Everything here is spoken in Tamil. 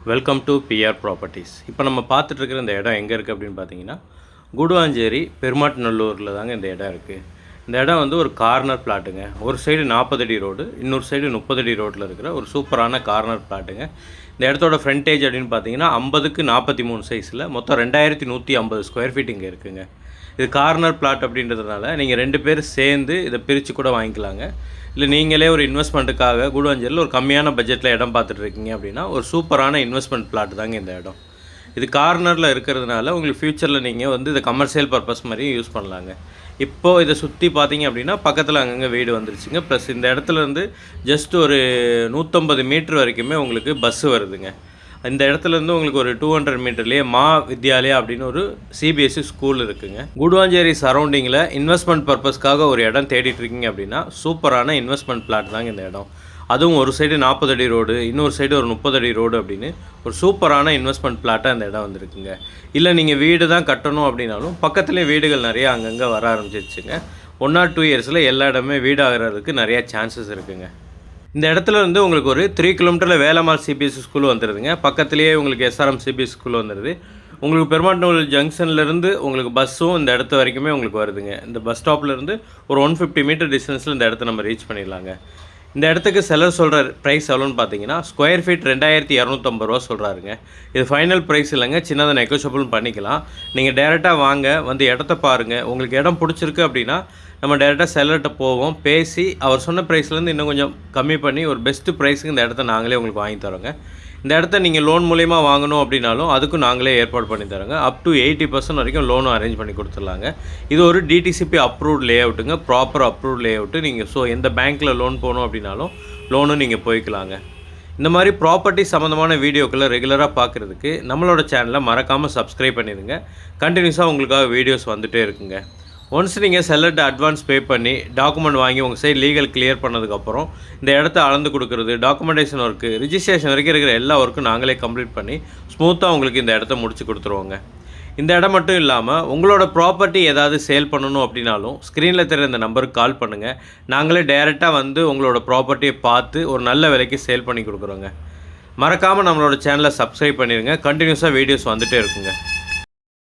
Welcome to PR properties. இப்போ நம்ம பார்த்துட்ருக்கிற இந்த இடம் எங்கே இருக்குது அப்படின்னு பார்த்தீங்கன்னா, கூடுவாஞ்சேரி பெருமாட்டுநல்லூரில் தாங்க இந்த இடம் இருக்குது. இந்த இடம் வந்து ஒரு கார்னர் பிளாட்டுங்க. ஒரு சைடு 40 அடி ரோடு, இன்னொரு சைடு 30 அடி ரோட்டில் இருக்கிற ஒரு சூப்பரான கார்னர் பிளாட்டுங்க. இந்த இடத்தோட ஃப்ரண்டேஜ் அப்படின்னு பார்த்தீங்கன்னா 50க்கு 43 சைஸில் மொத்தம் 2150 ஸ்கொயர் ஃபீட் இங்கே இருக்குங்க. இது கார்னர் பிளாட் அப்படின்றதுனால நீங்கள் 2 பேர் சேர்ந்து இதை பிரித்து கூட வாங்கிக்கலாங்க. இல்லை நீங்களே ஒரு இன்வெஸ்ட்மெண்ட்டுக்காக கூடுவாஞ்சேரியில் ஒரு கம்மியான பட்ஜெட்டில் இடம் பார்த்துட்ருக்கீங்க அப்படின்னா ஒரு சூப்பரான இன்வெஸ்ட்மெண்ட் பிளாட் தாங்க இந்த இடம். இது கார்னரில் இருக்கிறதுனால உங்களுக்கு ஃப்யூச்சரில் நீங்கள் வந்து இதை கமர்ஷியல் பர்பஸ் மாதிரியும் யூஸ் பண்ணலாங்க. இப்போது இதை சுற்றி பார்த்தீங்க அப்படின்னா பக்கத்தில் அங்கங்கே வீடு வந்துருச்சுங்க. ப்ளஸ் இந்த இடத்துலேருந்து ஜஸ்ட் ஒரு 150 மீட்டர் வரைக்குமே உங்களுக்கு பஸ்ஸு வருதுங்க. இந்த இடத்துலேருந்து உங்களுக்கு ஒரு 200 மீட்டர்லேயே மா வித்யாலயா அப்படின்னு ஒரு சிபிஎஸ்சி ஸ்கூல் இருக்குதுங்க. கூடுவாஞ்சேரி சரௌண்டிங்கில் இன்வெஸ்ட்மெண்ட் பர்பஸ்க்காக ஒரு இடம் தேடிட்டுருக்கீங்க அப்படின்னா சூப்பரான இன்வெஸ்ட்மெண்ட் பிளாட் தாங்க இந்த இடம். அதுவும் ஒரு சைடு 40 அடி ரோடு, இன்னொரு சைடு ஒரு 30 அடி ரோடு அப்படின்னு ஒரு சூப்பரான இன்வெஸ்ட்மெண்ட் பிளாட்டாக இந்த இடம் வந்துருக்குங்க. இல்லை நீங்கள் வீடு தான் கட்டணும் அப்படின்னாலும் பக்கத்துலேயே வீடுகள் நிறையா அங்கங்கே வர ஆரம்பிச்சிருச்சுங்க. 1 or 2 இயர்ஸில் எல்லா இடமே வீடு ஆகிறதுக்கு நிறையா சான்சஸ் இருக்குதுங்க. இந்த இடத்துல இருந்து உங்களுக்கு ஒரு 3 கிலோமீட்டரில் வேலம்மாள் சிபிஎஸ்சி ஸ்கூல் வந்துடுதுங்க. பக்கத்துலேயே உங்களுக்கு எஸ்ஆர்எம் சிபிஎஸ்சி ஸ்கூல் வந்துடுது. உங்களுக்கு பெருமாட்டுநல்லூர் ஜங்ஷன்லேருந்து உங்களுக்கு பஸ்ஸும் இந்த இடத்து வரைக்குமே உங்களுக்கு வருதுங்க. இந்த பஸ் ஸ்டாப்லேருந்து ஒரு 150 மீட்டர் டிஸ்டன்ஸில் இந்த இடத்த நம்ம ரீச் பண்ணிடலாங்க. இந்த இடத்துக்கு செல்லர் சொல்கிற ப்ரைஸ் எவ்வளோன்னு பார்த்தீங்கன்னா ஸ்கொயர் ஃபீட் 2250 ரூபா சொல்கிறாருங்க. இது ஃபைனல் ப்ரைஸ் இல்லைங்க, சின்னதாக நெகோஷியபிள் பண்ணிக்கலாம். நீங்கள் டேரெக்டாக வாங்க, வந்து இடத்த பாருங்கள். உங்களுக்கு இடம் பிடிச்சிருக்கு அப்படின்னா நம்ம டேரெக்டாக செல்லர்கிட்ட போவோம், பேசி அவர் சொன்ன ப்ரைஸ்லேருந்து இன்னும் கொஞ்சம் கம்மி பண்ணி ஒரு பெஸ்ட்டு ப்ரைஸுக்கு இந்த இடத்த நாங்களே உங்களுக்கு வாங்கி தரோங்க. இந்த இடத்த நீங்கள் லோன் மூலிமா வாங்கணும் அப்படின்னாலும் அதுக்கும் நாங்களே ஏற்பாடு பண்ணி தரோங்க. அப் டு 80% வரைக்கும் லோனும் அரேஞ்ச் பண்ணி கொடுத்துடலாங்க. இது ஒரு டிடிசிபி அப்ரூவ்ட் லே அவுட்டுங்க, ப்ராப்பர் அப்ரூவ்ட் லே அவுட்டு. நீங்கள் எந்த பேங்க்கில் லோன் போகணும் அப்படின்னாலும் லோனும் நீங்கள் போய்க்கலாங்க. இந்த மாதிரி ப்ராப்பர்ட்டி சம்மந்தமான வீடியோக்களை ரெகுலராக பார்க்குறதுக்கு நம்மளோட சேனலை மறக்காமல் சப்ஸ்கிரைப் பண்ணிடுங்க. கண்டினியூஸாக உங்களுக்காக வீடியோஸ் வந்துகிட்டே இருக்குங்க. ஒன்ஸ் நீங்கள் செல்லர்கிட்ட அட்வான்ஸ் பே பண்ணி டாக்குமெண்ட் வாங்கி உங்கள் சைடு லீகல் கிளியர் பண்ணதுக்கப்புறம் இந்த இடத்த அளந்து கொடுக்குறது, டாக்குமெண்டேஷன் ஒர்க்கு, ரிஜிஸ்ட்ரேஷன் வரைக்கும் இருக்கிற எல்லா ஒர்க்கும் நாங்களே கம்ப்ளீட் பண்ணி ஸ்மூத்தாக உங்களுக்கு இந்த இடத்த முடிச்சு கொடுத்துருவோங்க. இந்த இடம் மட்டும் இல்லாமல் உங்களோட ப்ராப்பர்ட்டி ஏதாவது சேல் பண்ணணும் அப்படின்னாலும் ஸ்க்ரீனில் தெரிகிற இந்த நம்பருக்கு கால் பண்ணுங்கள். நாங்களே டைரெக்டாக வந்து உங்களோட ப்ராப்பர்ட்டியை பார்த்து ஒரு நல்ல விலைக்கு சேல் பண்ணி கொடுக்குறோங்க. மறக்காமல் நம்மளோட சேனலை சப்ஸ்கிரைப் பண்ணிடுங்க. கண்டினியூஸாக வீடியோஸ் வந்துகிட்டே இருக்குங்க.